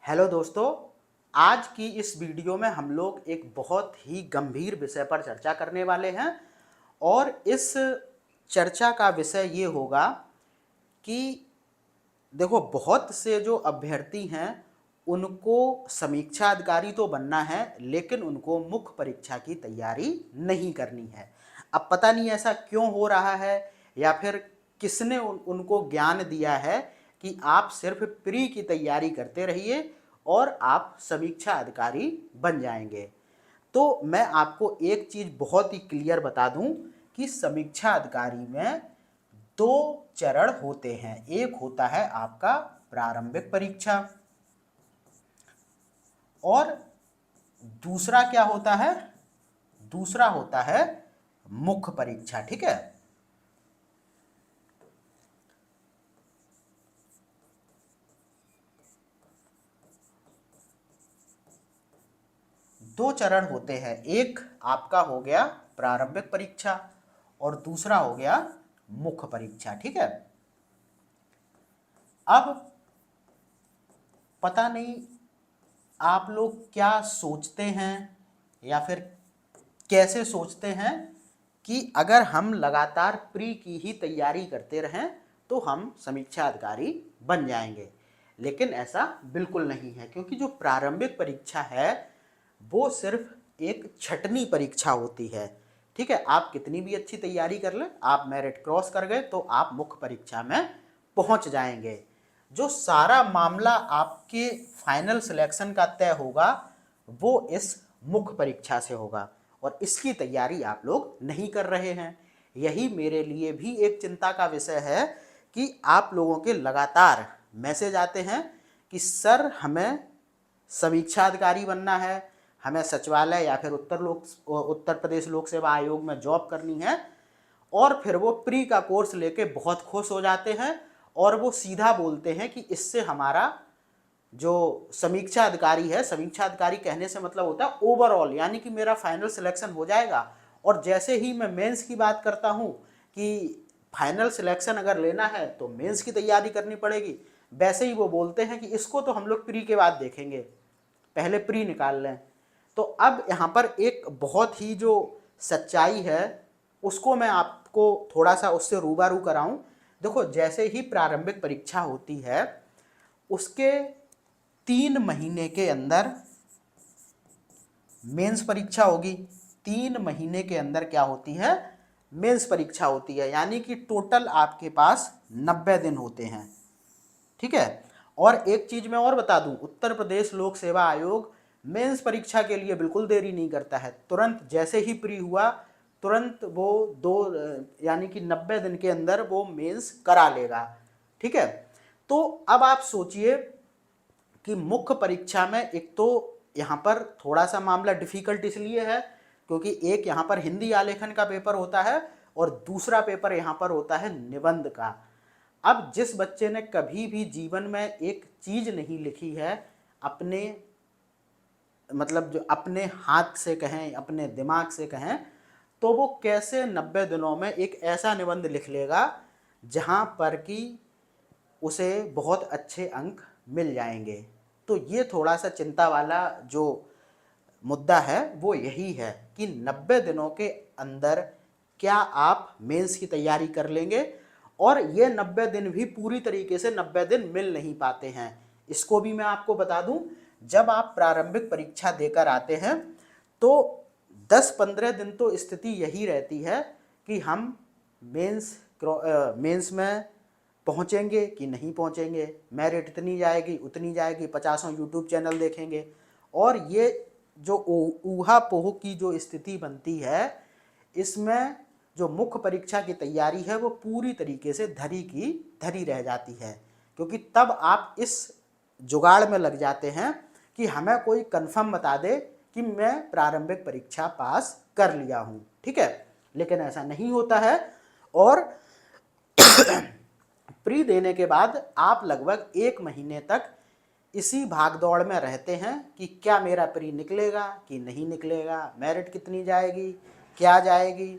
Hello दोस्तों, आज की इस वीडियो में हम लोग एक बहुत ही गंभीर विषय पर चर्चा करने वाले हैं और इस चर्चा का विषय ये होगा कि देखो, बहुत से जो अभ्यर्थी हैं उनको समीक्षा अधिकारी तो बनना है, लेकिन उनको मुख्य परीक्षा की तैयारी नहीं करनी है। अब पता नहीं ऐसा क्यों हो रहा है या फिर किसने उनको ज्ञान दिया है कि आप सिर्फ प्री की तैयारी करते रहिए और आप समीक्षा अधिकारी बन जाएंगे। तो मैं आपको एक चीज़ बहुत ही क्लियर बता दूं कि समीक्षा अधिकारी में दो चरण होते हैं। एक होता है आपका प्रारंभिक परीक्षा और दूसरा क्या होता है? दूसरा होता है मुख्य परीक्षा। ठीक है, दो चरण होते हैं। एक आपका हो गया प्रारंभिक परीक्षा और दूसरा हो गया मुख्य परीक्षा। ठीक है, अब पता नहीं आप लोग क्या सोचते हैं या फिर कैसे सोचते हैं कि अगर हम लगातार प्री की ही तैयारी करते रहें तो हम समीक्षा अधिकारी बन जाएंगे। लेकिन ऐसा बिल्कुल नहीं है, क्योंकि जो प्रारंभिक परीक्षा है वो सिर्फ एक छटनी परीक्षा होती है। ठीक है, आप कितनी भी अच्छी तैयारी कर लें, आप मेरिट क्रॉस कर गए तो आप मुख्य परीक्षा में पहुंच जाएंगे। जो सारा मामला आपके फाइनल सिलेक्शन का तय होगा वो इस मुख्य परीक्षा से होगा और इसकी तैयारी आप लोग नहीं कर रहे हैं। यही मेरे लिए भी एक चिंता का विषय है कि आप लोगों के लगातार मैसेज आते हैं कि सर हमें समीक्षा अधिकारी बनना है, हमें सचिवालय या फिर उत्तर प्रदेश लोक सेवा आयोग में जॉब करनी है, और फिर वो प्री का कोर्स लेके बहुत खुश हो जाते हैं और वो सीधा बोलते हैं कि इससे हमारा जो समीक्षा अधिकारी है, समीक्षा अधिकारी कहने से मतलब होता है ओवरऑल, यानी कि मेरा फाइनल सिलेक्शन हो जाएगा। और जैसे ही मैं मेंस की बात करता हूँ कि फाइनल सिलेक्शन अगर लेना है तो मेंस की तैयारी करनी पड़ेगी, वैसे ही वो बोलते हैं कि इसको तो हम लोग प्री के बाद देखेंगे, पहले प्री निकाल लें। तो अब यहाँ पर एक बहुत ही जो सच्चाई है उसको मैं आपको थोड़ा सा उससे रूबरू कराऊं। देखो, जैसे ही प्रारंभिक परीक्षा होती है उसके 3 महीने के अंदर मेंस परीक्षा होगी। 3 महीने के अंदर क्या होती है? मेंस परीक्षा होती है, यानी कि टोटल आपके पास 90 दिन होते हैं। ठीक है, और एक चीज मैं और बता दूं, उत्तर प्रदेश लोक सेवा आयोग मेंस परीक्षा के लिए बिल्कुल देरी नहीं करता है। तुरंत जैसे ही प्री हुआ तुरंत वो यानी कि 90 दिन के अंदर वो मेंस करा लेगा। ठीक है, तो अब आप सोचिए कि मुख्य परीक्षा में एक तो यहाँ पर थोड़ा सा मामला डिफिकल्ट इसलिए है क्योंकि एक यहाँ पर हिंदी आलेखन का पेपर होता है और दूसरा पेपर यहाँ पर होता है निबंध का। अब जिस बच्चे ने कभी भी जीवन में एक चीज नहीं लिखी है अपने, मतलब जो अपने हाथ से कहें, अपने दिमाग से कहें, तो वो कैसे 90 दिनों में एक ऐसा निबंध लिख लेगा जहाँ पर कि उसे बहुत अच्छे अंक मिल जाएंगे। तो ये थोड़ा सा चिंता वाला जो मुद्दा है वो यही है कि 90 दिनों के अंदर क्या आप मेंस की तैयारी कर लेंगे। और ये 90 दिन भी पूरी तरीके से 90 दिन मिल नहीं पाते हैं। इसको भी मैं आपको बता दूं, जब आप प्रारंभिक परीक्षा देकर आते हैं तो 10-15 दिन तो स्थिति यही रहती है कि हम मेंस मेंस में पहुंचेंगे कि नहीं पहुंचेंगे, मेरिट इतनी जाएगी उतनी जाएगी, 50 यूट्यूब चैनल देखेंगे। और ये जो ऊहा पोह की जो स्थिति बनती है इसमें जो मुख्य परीक्षा की तैयारी है वो पूरी तरीके से धरी की धरी रह जाती है, क्योंकि तब आप इस जुगाड़ में लग जाते हैं कि हमें कोई कंफर्म बता दे कि मैं प्रारंभिक परीक्षा पास कर लिया हूँ। ठीक है, लेकिन ऐसा नहीं होता है और प्री देने के बाद आप लगभग 1 महीने तक इसी भागदौड़ में रहते हैं कि क्या मेरा प्री निकलेगा कि नहीं निकलेगा, मेरिट कितनी जाएगी, क्या जाएगी।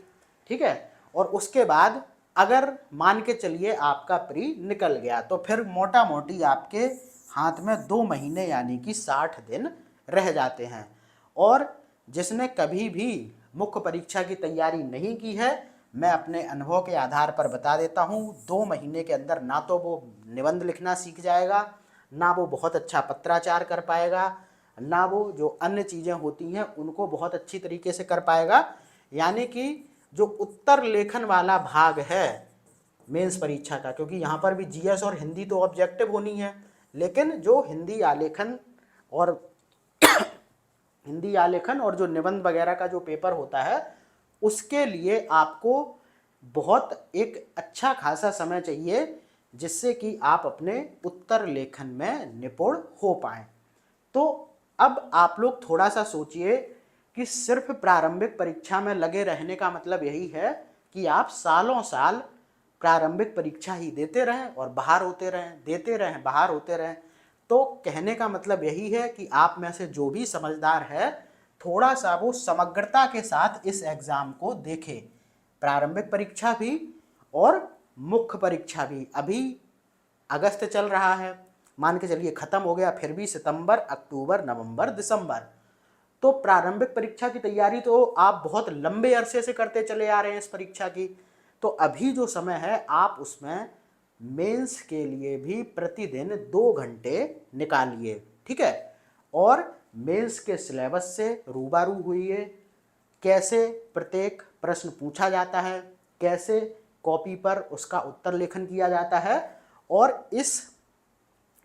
ठीक है, और उसके बाद अगर मान के चलिए आपका प्री निकल गया तो फिर मोटा मोटी आपके हाथ में 2 महीने यानी कि 60 दिन रह जाते हैं। और जिसने कभी भी मुख्य परीक्षा की तैयारी नहीं की है, मैं अपने अनुभव के आधार पर बता देता हूँ, 2 महीने के अंदर ना तो वो निबंध लिखना सीख जाएगा, ना वो बहुत अच्छा पत्राचार कर पाएगा, ना वो जो अन्य चीज़ें होती हैं उनको बहुत अच्छी तरीके से कर पाएगा। यानी कि जो उत्तर लेखन वाला भाग है मेंस परीक्षा का, क्योंकि यहाँ पर भी जीएस और हिंदी तो ऑब्जेक्टिव होनी है, लेकिन जो हिंदी आलेखन और जो निबंध वगैरह का जो पेपर होता है उसके लिए आपको बहुत एक अच्छा खासा समय चाहिए, जिससे कि आप अपने उत्तर लेखन में निपुण हो पाएं। तो अब आप लोग थोड़ा सा सोचिए कि सिर्फ प्रारंभिक परीक्षा में लगे रहने का मतलब यही है कि आप सालों साल प्रारंभिक परीक्षा ही देते रहें और बाहर होते रहें, देते रहें, बाहर होते रहें। तो कहने का मतलब यही है कि आप में से जो भी समझदार है, थोड़ा सा वो समग्रता के साथ इस एग्ज़ाम को देखे, प्रारंभिक परीक्षा भी और मुख्य परीक्षा भी। अभी अगस्त चल रहा है, मान के चलिए ख़त्म हो गया, फिर भी सितंबर, अक्टूबर, नवंबर, दिसंबर, तो प्रारंभिक परीक्षा की तैयारी तो आप बहुत लंबे अरसे से करते चले आ रहे हैं इस परीक्षा की। तो अभी जो समय है आप उसमें मेंस के लिए भी प्रतिदिन 2 घंटे निकालिए, ठीक है। और मेंस के सिलेबस से रूबरू हुइए, कैसे प्रत्येक प्रश्न पूछा जाता है, कैसे कॉपी पर उसका उत्तर लेखन किया जाता है। और इस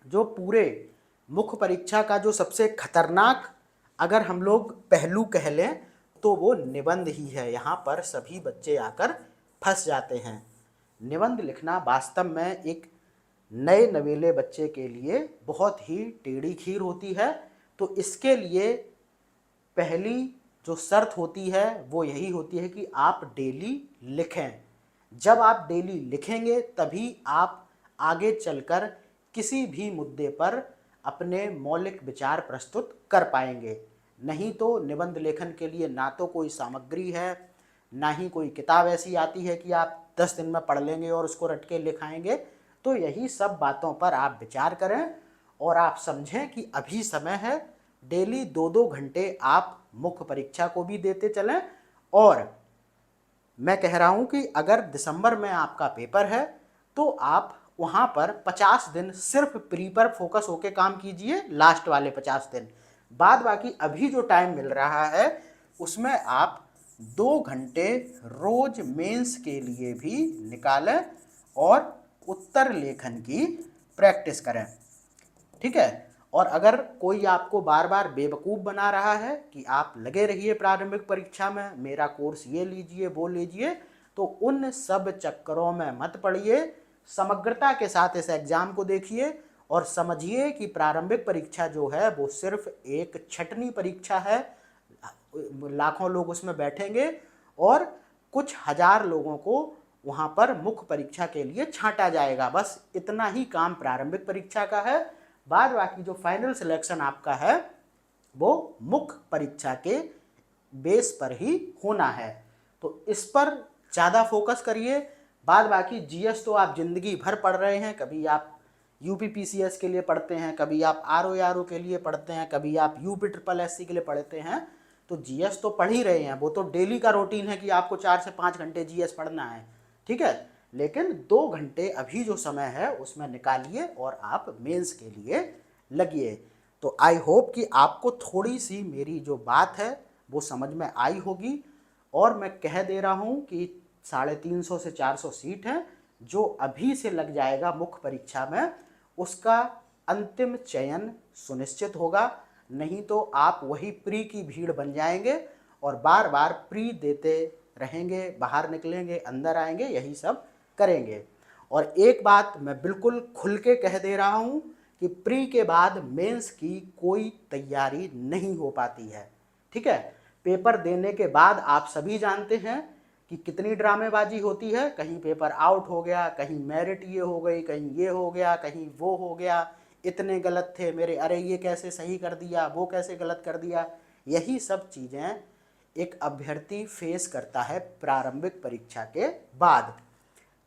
जो पूरे मुख्य परीक्षा का जो सबसे खतरनाक अगर हम लोग पहलू कह लें तो वो निबंध ही है। यहाँ पर सभी बच्चे आकर फंस जाते हैं। निबंध लिखना वास्तव में एक नए नवेले बच्चे के लिए बहुत ही टेढ़ी खीर होती है। तो इसके लिए पहली जो शर्त होती है वो यही होती है कि आप डेली लिखें। जब आप डेली लिखेंगे तभी आप आगे चलकर किसी भी मुद्दे पर अपने मौलिक विचार प्रस्तुत कर पाएंगे। नहीं तो निबंध लेखन के लिए ना तो कोई सामग्री है, ना ही कोई किताब ऐसी आती है कि आप 10 दिन में पढ़ लेंगे और उसको रट के लिखाएंगे। तो यही सब बातों पर आप विचार करें और आप समझें कि अभी समय है, डेली 2-2 घंटे आप मुख्य परीक्षा को भी देते चलें। और मैं कह रहा हूं कि अगर दिसंबर में आपका पेपर है तो आप वहां पर 50 दिन सिर्फ प्री पर फोकस होके काम कीजिए, लास्ट वाले 50 दिन। बाद बाकी अभी जो टाइम मिल रहा है उसमें आप 2 घंटे रोज मेंस के लिए भी निकालें और उत्तर लेखन की प्रैक्टिस करें, ठीक है। और अगर कोई आपको बार बार बेवकूफ़ बना रहा है कि आप लगे रहिए प्रारंभिक परीक्षा में, मेरा कोर्स ये लीजिए वो लीजिए, तो उन सब चक्करों में मत पड़िए। समग्रता के साथ इस एग्ज़ाम को देखिए और समझिए कि प्रारंभिक परीक्षा जो है वो सिर्फ एक छटनी परीक्षा है। लाखों लोग उसमें बैठेंगे और कुछ हजार लोगों को वहाँ पर मुख्य परीक्षा के लिए छांटा जाएगा। बस इतना ही काम प्रारंभिक परीक्षा का है। बाद बाकी जो फाइनल सिलेक्शन आपका है वो मुख्य परीक्षा के बेस पर ही होना है। तो इस पर ज़्यादा फोकस करिए। बाद बाकी जीएस तो आप ज़िंदगी भर पढ़ रहे हैं, कभी आप यूपीपीसीएस के लिए पढ़ते हैं, कभी आप आरओ के लिए पढ़ते हैं, कभी आप यूपी ट्रिपल एससी के लिए पढ़ते हैं। तो जीएस तो पढ़ ही रहे हैं, वो तो डेली का रूटीन है कि आपको 4 से 5 घंटे जीएस पढ़ना है, ठीक है। लेकिन 2 घंटे अभी जो समय है उसमें निकालिए और आप मेंस के लिए लगिए। तो आई होप कि आपको थोड़ी सी मेरी जो बात है वो समझ में आई होगी। और मैं कह दे रहा हूँ कि 350 से 400 सीट हैं, जो अभी से लग जाएगा मुख्य परीक्षा में उसका अंतिम चयन सुनिश्चित होगा। नहीं तो आप वही प्री की भीड़ बन जाएंगे और बार बार प्री देते रहेंगे, बाहर निकलेंगे, अंदर आएंगे, यही सब करेंगे। और एक बात मैं बिल्कुल खुल के कह दे रहा हूँ कि प्री के बाद मेंस की कोई तैयारी नहीं हो पाती है, ठीक है। पेपर देने के बाद आप सभी जानते हैं कि कितनी ड्रामेबाजी होती है। कहीं पेपर आउट हो गया, कहीं मेरिट ये हो गई, कहीं ये हो गया, कहीं वो हो गया, इतने गलत थे मेरे, अरे ये कैसे सही कर दिया, वो कैसे गलत कर दिया। यही सब चीज़ें एक अभ्यर्थी फेस करता है प्रारंभिक परीक्षा के बाद।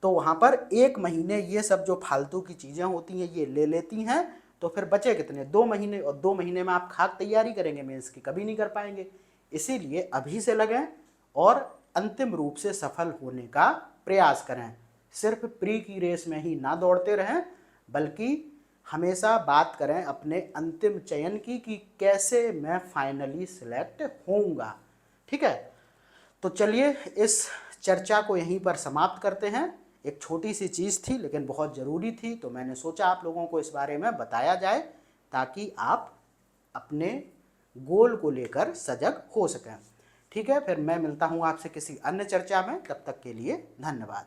तो वहाँ पर 1 महीने ये सब जो फालतू की चीज़ें होती हैं ये ले लेती हैं। तो फिर बचे कितने, 2 महीने, और 2 महीने में आप खाक तैयारी करेंगे मेंस की, कभी नहीं कर पाएंगे। इसीलिए अभी से लगें और अंतिम रूप से सफल होने का प्रयास करें। सिर्फ प्री की रेस में ही ना दौड़ते रहें, बल्कि हमेशा बात करें अपने अंतिम चयन की कि कैसे मैं फाइनली सिलेक्ट होऊंगा। ठीक है, तो चलिए इस चर्चा को यहीं पर समाप्त करते हैं। एक छोटी सी चीज़ थी लेकिन बहुत ज़रूरी थी, तो मैंने सोचा आप लोगों को इस बारे में बताया जाए ताकि आप अपने गोल को लेकर सजग हो सकें। ठीक है, फिर मैं मिलता हूँ आपसे किसी अन्य चर्चा में, तब तक के लिए धन्यवाद।